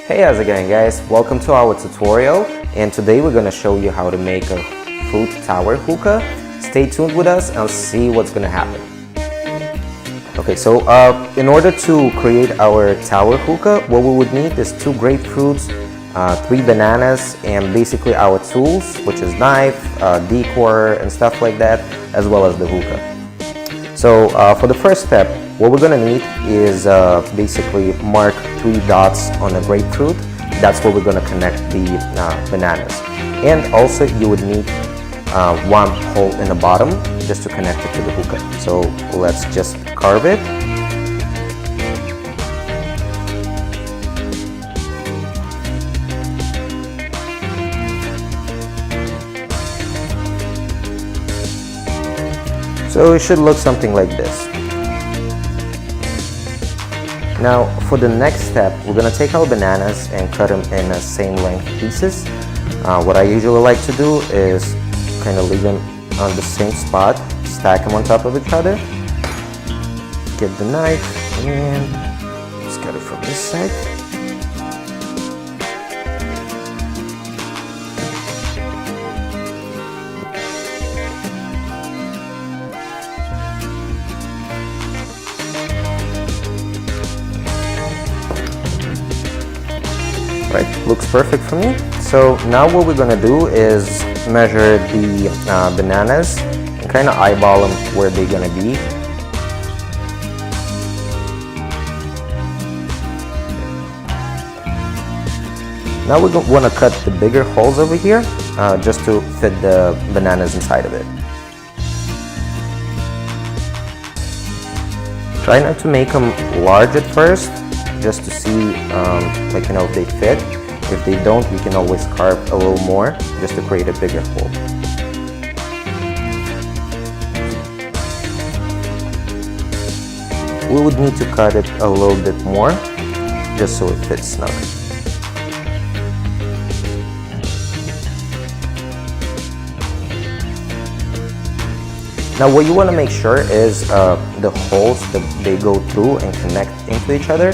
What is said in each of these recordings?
Hey, how's it going, guys? Welcome to our tutorial, and today we're going to show you how to make a fruit tower hookah. Stay tuned with us and see what's going to happen. Okay, so in order to create our tower hookah, what we would need is 2 grapefruits, 3 bananas, and basically our tools, which is knife, decor, and stuff like that, as well as the hookah. So for the first step, what we're gonna need is basically mark 3 dots on a grapefruit. That's where we're gonna connect the bananas. And also you would need 1 hole in the bottom just to connect it to the hookah. So let's just carve it. So it should look something like this. Now for the next step, we're going to take our bananas and cut them in the same length pieces. What I usually like to do is kind of leave them on the same spot, stack them on top of each other, get the knife and just cut it from this side. Right, looks perfect for me. So now what we're gonna do is measure the bananas and kind of eyeball them where they're gonna be. Now we're gonna wanna cut the bigger holes over here just to fit the bananas inside of it. Try not to make them large at first, just to see if they fit. If they don't, you can always carve a little more just to create a bigger hole. We would need to cut it a little bit more just so it fits snug. Now what you want to make sure is the holes that they go through and connect into each other.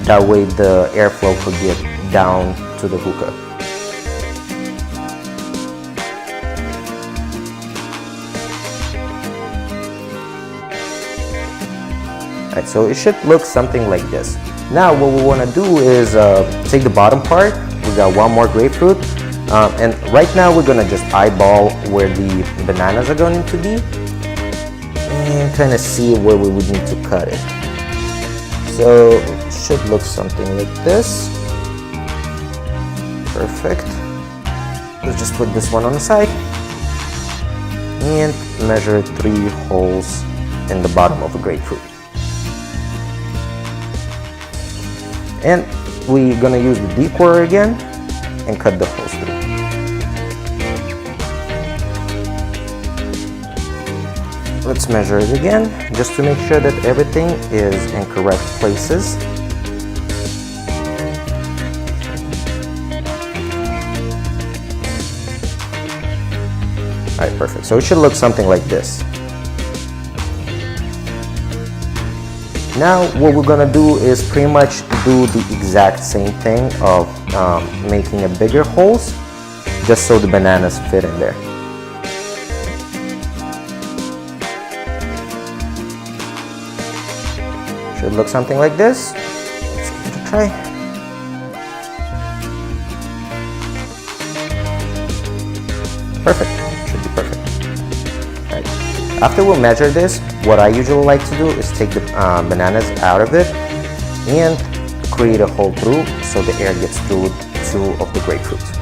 That way the airflow could get down to the hookah. Alright, so it should look something like this. Now what we want to do is take the bottom part. We got 1 more grapefruit. And right now we're going to just eyeball where the bananas are going to be. And kind of see where we would need to cut it. So it should look something like this. Perfect. Let's just put this one on the side and measure 3 holes in the bottom of a grapefruit. And we're gonna use the decor again and cut the holes through. Let's measure it again, just to make sure that everything is in correct places. Alright, perfect. So it should look something like this. Now what we're gonna do is pretty much do the exact same thing of making a bigger holes, just so the bananas fit in there. Should look something like this. Let's give it a try. Perfect. Should be perfect. Right. After we measure this, what I usually like to do is take the bananas out of it and create a hole through so the air gets through 2 of the grapefruits.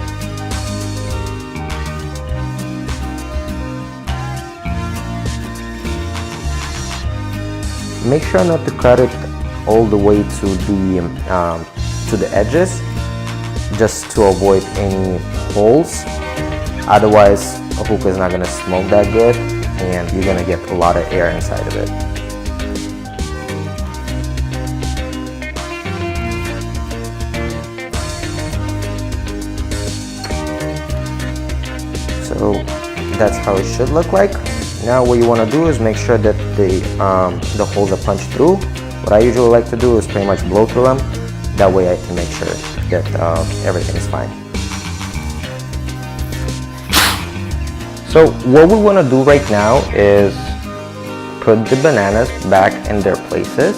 Make sure not to cut it all the way to the edges, just to avoid any holes. Otherwise, a hookah is not going to smoke that good, and you're going to get a lot of air inside of it. So that's how it should look like. Now what you want to do is make sure that the holes are punched through. What I usually like to do is pretty much blow through them, That way I can make sure that everything is fine. So what we want to do right now is put the bananas back in their places.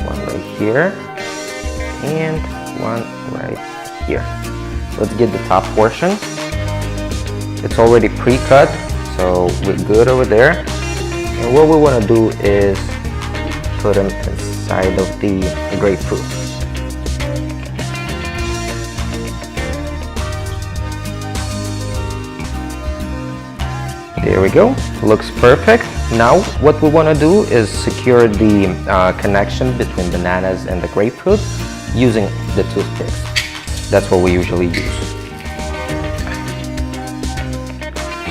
One right here, and one right here. Let's get the top portion. It's already pre-cut, so we're good over there. And what we want to do is put them inside of the grapefruit. There we go, looks perfect. Now what we want to do is secure the connection between bananas and the grapefruit using the toothpicks. That's what we usually use.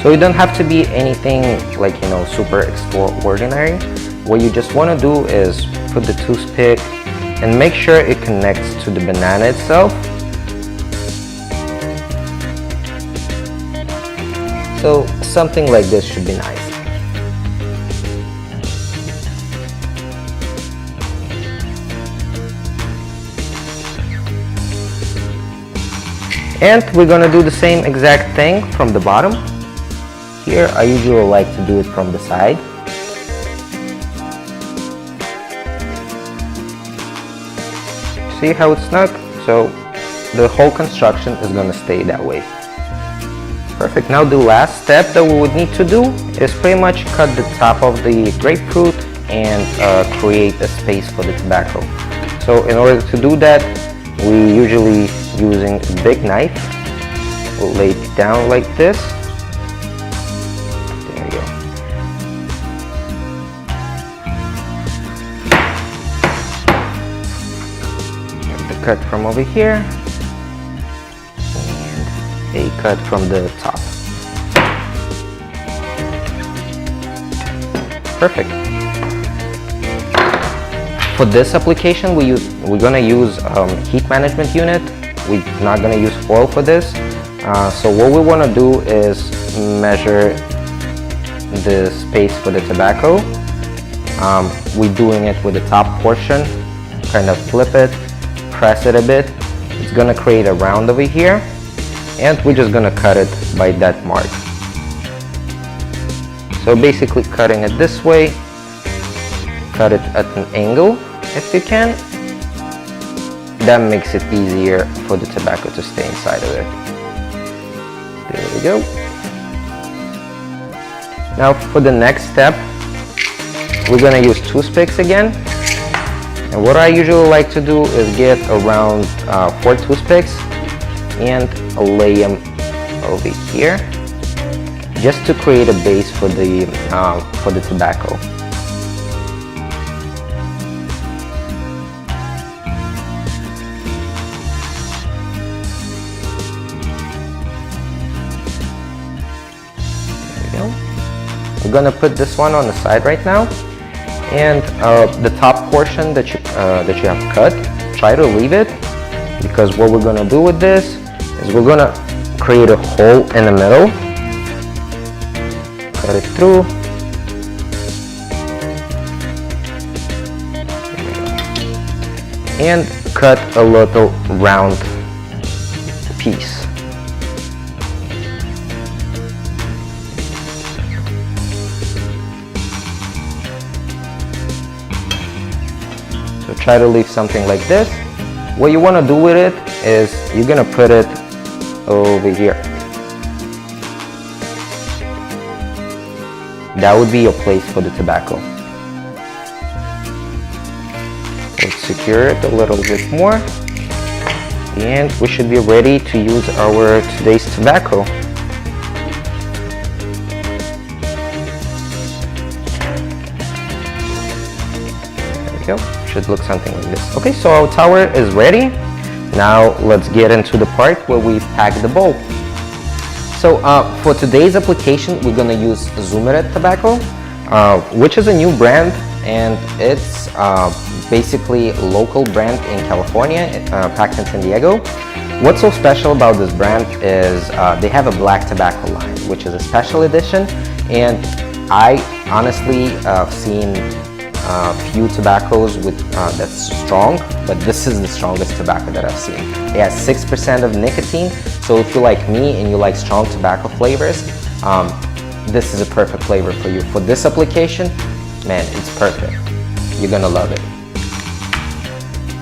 So you don't have to be anything like, you know, super extraordinary. What you just want to do is put the toothpick and make sure it connects to the banana itself. So something like this should be nice. And we're gonna do the same exact thing from the bottom. Here I usually like to do it from the side. See how it's snug? So the whole construction is gonna stay that way. Perfect. Now the last step that we would need to do is pretty much cut the top of the grapefruit and create a space for the tobacco. So in order to do that, we usually using a big knife. We'll lay it down like this. There you go. Have the cut from over here. A cut from the top. Perfect. For this application, we're gonna use heat management unit. We're not gonna use foil for this. So what we want to do is measure the space for the tobacco. We're doing it with the top portion. Kind of flip it, press it a bit. It's gonna create a round over here. And we're just gonna cut it by that mark. So basically cutting it this way, cut it at an angle if you can. That makes it easier for the tobacco to stay inside of it. There we go. Now for the next step, we're gonna use toothpicks again. And what I usually like to do is get around 4 toothpicks and lay them over here just to create a base for the tobacco. There we go. We're gonna put this one on the side right now, and the top portion that you have cut, try to leave it, because what we're gonna do with this is we're gonna create a hole in the middle, cut it through, and cut a little round piece. So try to leave something like this. What you want to do with it is you're gonna put it over here. That would be your place for the tobacco. Let's secure it a little bit more, and we should be ready to use our today's tobacco. There we go. Should look something like this. Okay, so our tower is ready. Now let's get into the part where we pack the bowl. So for today's application, we're gonna use Zumerret Tobacco, which is a new brand, and it's basically a local brand in California, packed in San Diego. What's so special about this brand is they have a black tobacco line, which is a special edition, and I honestly seen few tobaccos with that's strong, but this is the strongest tobacco that I've seen. It has 6% of nicotine, so if you like me and you like strong tobacco flavors, this is a perfect flavor for you. For this application, man, it's perfect. You're gonna love it.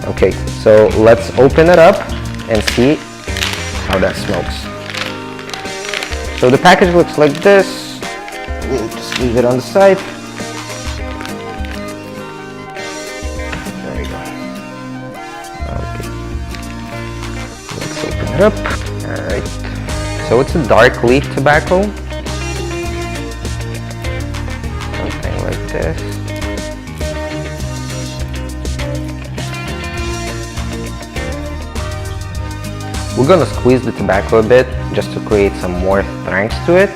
Okay, so let's open it up and see how that smokes. So the package looks like this. We'll just leave it on the side. There we go. Okay. Let's open it up. Alright. So it's a dark leaf tobacco. Something like this. We're gonna squeeze the tobacco a bit just to create some more strength to it.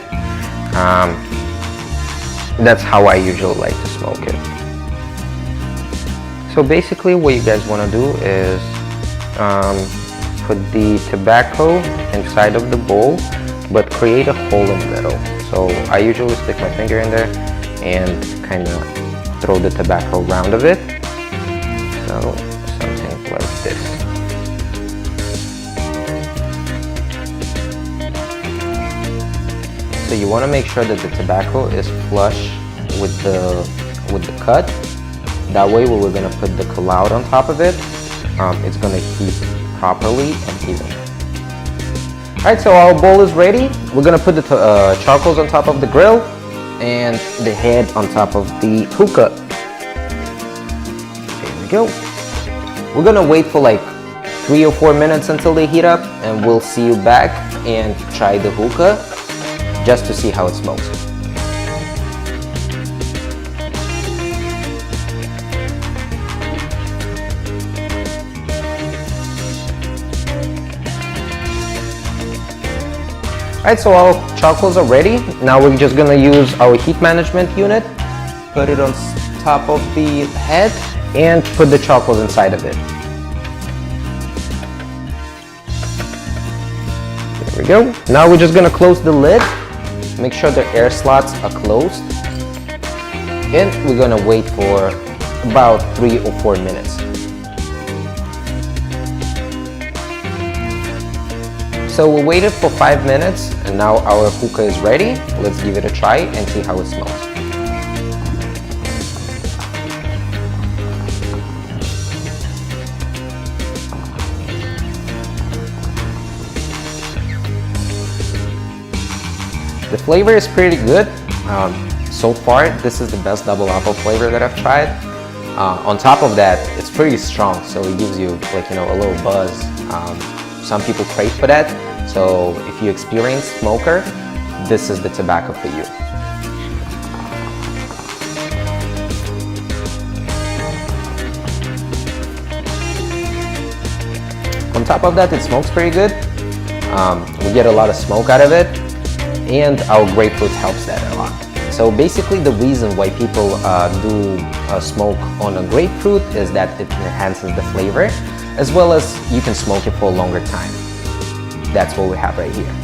That's how I usually like to smoke it. So basically what you guys want to do is put the tobacco inside of the bowl, but create a hole in the middle. So I usually stick my finger in there and kind of throw the tobacco around of it. So something like this. So you want to make sure that the tobacco is flush with the cut. That way when we're going to put the cloud on top of it, it's going to heat properly and even. Alright, so our bowl is ready. We're going to put the charcoals on top of the grill and the head on top of the hookah. There we go. We're going to wait for like 3 or 4 minutes until they heat up, and we'll see you back and try the hookah just to see how it smokes. Alright, so our charcoals are ready. Now we're just gonna use our heat management unit, put it on top of the head, and put the charcoals inside of it. There we go. Now we're just gonna close the lid. Make sure the air slots are closed, and we're gonna wait for about 3 or 4 minutes. So we waited for 5 minutes, and now our hookah is ready. Let's give it a try and see how it smells. The flavor is pretty good. So far, this is the best double apple flavor that I've tried. On top of that, it's pretty strong, so it gives you a little buzz. Some people crave for that, so if you experience smoker, this is the tobacco for you. On top of that, it smokes pretty good. We get a lot of smoke out of it, and our grapefruit helps that a lot. So basically the reason why people do smoke on a grapefruit is that it enhances the flavor, as well as you can smoke it for a longer time. That's what we have right here.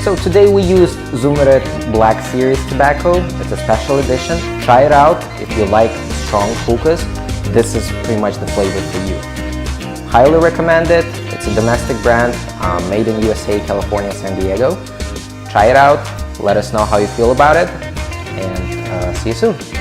So today we used Zumerret Black Series tobacco. It's a special edition. Try it out. If you like strong hookahs, this is pretty much the flavor for you. Highly recommend it. It's a domestic brand, made in USA, California, San Diego. Try it out. Let us know how you feel about it, and see you soon.